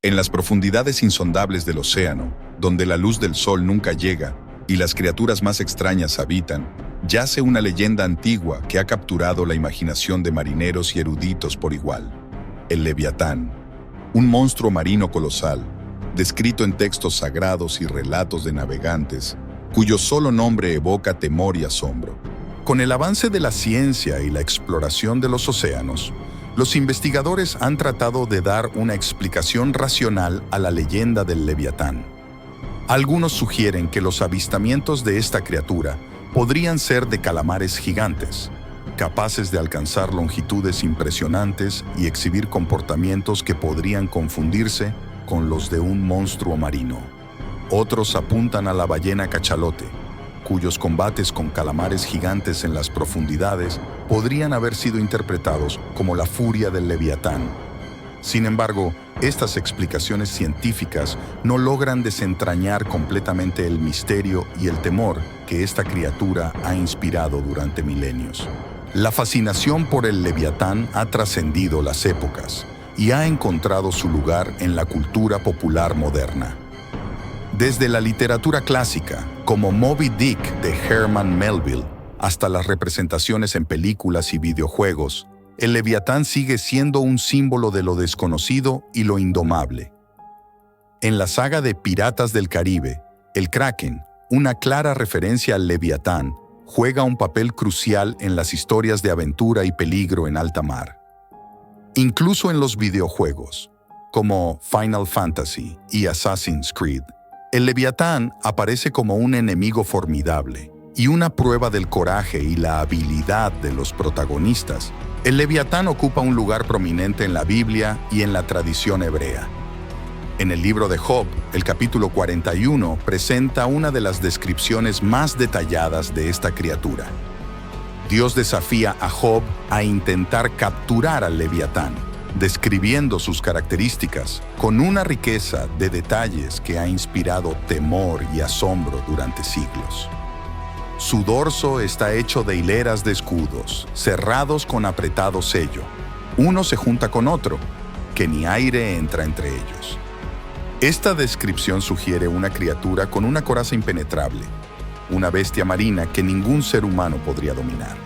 En las profundidades insondables del océano, donde la luz del sol nunca llega y las criaturas más extrañas habitan, yace una leyenda antigua que ha capturado la imaginación de marineros y eruditos por igual. El Leviatán, un monstruo marino colosal, descrito en textos sagrados y relatos de navegantes, cuyo solo nombre evoca temor y asombro. Con el avance de la ciencia y la exploración de los océanos, los investigadores han tratado de dar una explicación racional a la leyenda del Leviatán. Algunos sugieren que los avistamientos de esta criatura podrían ser de calamares gigantes, capaces de alcanzar longitudes impresionantes y exhibir comportamientos que podrían confundirse con los de un monstruo marino. Otros apuntan a la ballena cachalote, cuyos combates con calamares gigantes en las profundidades podrían haber sido interpretados como la furia del Leviatán. Sin embargo, estas explicaciones científicas no logran desentrañar completamente el misterio y el temor que esta criatura ha inspirado durante milenios. La fascinación por el Leviatán ha trascendido las épocas y ha encontrado su lugar en la cultura popular moderna. Desde la literatura clásica, como Moby Dick de Herman Melville, hasta las representaciones en películas y videojuegos, el Leviatán sigue siendo un símbolo de lo desconocido y lo indomable. En la saga de Piratas del Caribe, el Kraken, una clara referencia al Leviatán, juega un papel crucial en las historias de aventura y peligro en alta mar. Incluso en los videojuegos, como Final Fantasy y Assassin's Creed, el Leviatán aparece como un enemigo formidable y una prueba del coraje y la habilidad de los protagonistas. El Leviatán ocupa un lugar prominente en la Biblia y en la tradición hebrea. En el libro de Job, el capítulo 41 presenta una de las descripciones más detalladas de esta criatura. Dios desafía a Job a intentar capturar al Leviatán, describiendo sus características con una riqueza de detalles que ha inspirado temor y asombro durante siglos. Su dorso está hecho de hileras de escudos, cerrados con apretado sello. Uno se junta con otro, que ni aire entra entre ellos. Esta descripción sugiere una criatura con una coraza impenetrable, una bestia marina que ningún ser humano podría dominar.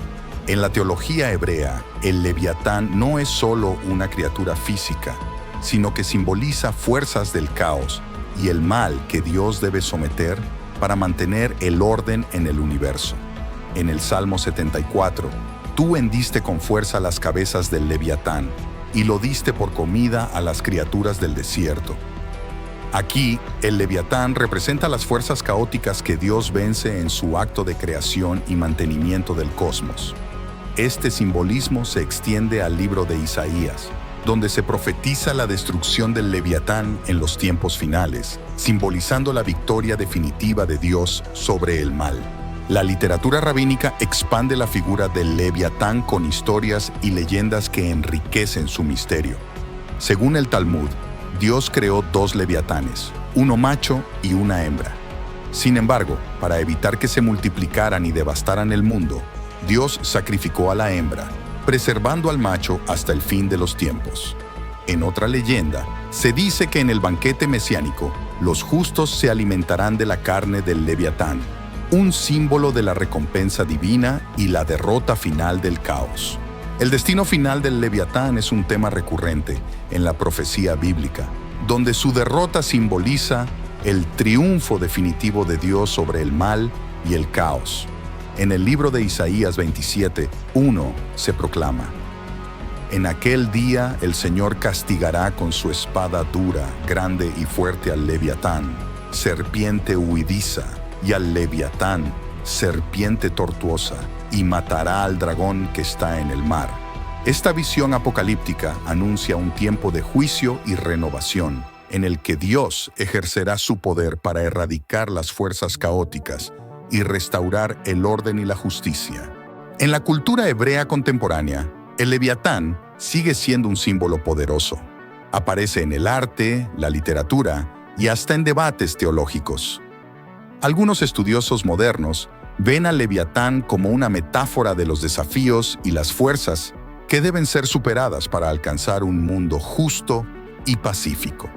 En la teología hebrea, el Leviatán no es solo una criatura física, sino que simboliza fuerzas del caos y el mal que Dios debe someter para mantener el orden en el universo. En el Salmo 74, tú hendiste con fuerza las cabezas del Leviatán y lo diste por comida a las criaturas del desierto. Aquí, el Leviatán representa las fuerzas caóticas que Dios vence en su acto de creación y mantenimiento del cosmos. Este simbolismo se extiende al libro de Isaías, donde se profetiza la destrucción del Leviatán en los tiempos finales, simbolizando la victoria definitiva de Dios sobre el mal. La literatura rabínica expande la figura del Leviatán con historias y leyendas que enriquecen su misterio. Según el Talmud, Dios creó dos leviatanes, uno macho y una hembra. Sin embargo, para evitar que se multiplicaran y devastaran el mundo, Dios sacrificó a la hembra, preservando al macho hasta el fin de los tiempos. En otra leyenda, se dice que en el banquete mesiánico, los justos se alimentarán de la carne del Leviatán, un símbolo de la recompensa divina y la derrota final del caos. El destino final del Leviatán es un tema recurrente en la profecía bíblica, donde su derrota simboliza el triunfo definitivo de Dios sobre el mal y el caos. En el libro de Isaías 27:1 se proclama: En aquel día el Señor castigará con su espada dura, grande y fuerte al Leviatán, serpiente huidiza, y al Leviatán, serpiente tortuosa, y matará al dragón que está en el mar. Esta visión apocalíptica anuncia un tiempo de juicio y renovación, en el que Dios ejercerá su poder para erradicar las fuerzas caóticas y restaurar el orden y la justicia. En la cultura hebrea contemporánea, el Leviatán sigue siendo un símbolo poderoso. Aparece en el arte, la literatura y hasta en debates teológicos. Algunos estudiosos modernos ven al Leviatán como una metáfora de los desafíos y las fuerzas que deben ser superadas para alcanzar un mundo justo y pacífico.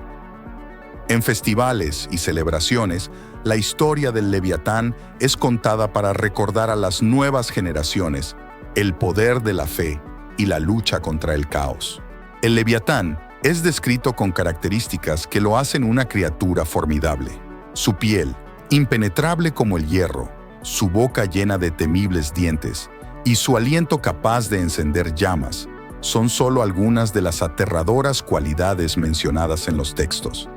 En festivales y celebraciones, la historia del Leviatán es contada para recordar a las nuevas generaciones el poder de la fe y la lucha contra el caos. El Leviatán es descrito con características que lo hacen una criatura formidable. Su piel, impenetrable como el hierro, su boca llena de temibles dientes y su aliento capaz de encender llamas, son solo algunas de las aterradoras cualidades mencionadas en los textos.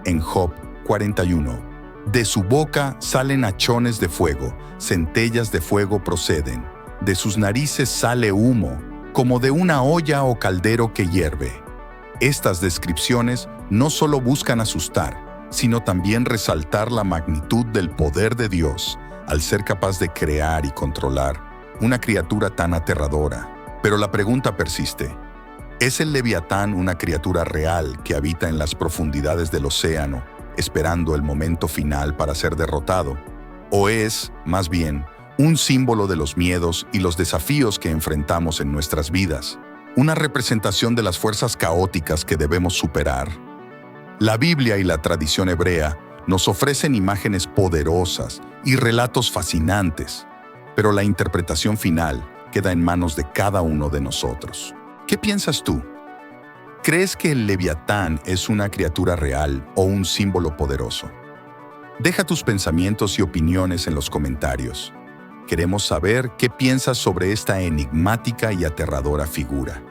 En Job 41, de su boca salen hachones de fuego, centellas de fuego proceden, de sus narices sale humo, como de una olla o caldero que hierve. Estas descripciones no solo buscan asustar, sino también resaltar la magnitud del poder de Dios al ser capaz de crear y controlar una criatura tan aterradora. Pero la pregunta persiste: ¿es el Leviatán una criatura real que habita en las profundidades del océano, esperando el momento final para ser derrotado? ¿O es, más bien, un símbolo de los miedos y los desafíos que enfrentamos en nuestras vidas? Una representación de las fuerzas caóticas que debemos superar. La Biblia y la tradición hebrea nos ofrecen imágenes poderosas y relatos fascinantes, pero la interpretación final queda en manos de cada uno de nosotros. ¿Qué piensas tú? ¿Crees que el Leviatán es una criatura real o un símbolo poderoso? Deja tus pensamientos y opiniones en los comentarios. Queremos saber qué piensas sobre esta enigmática y aterradora figura.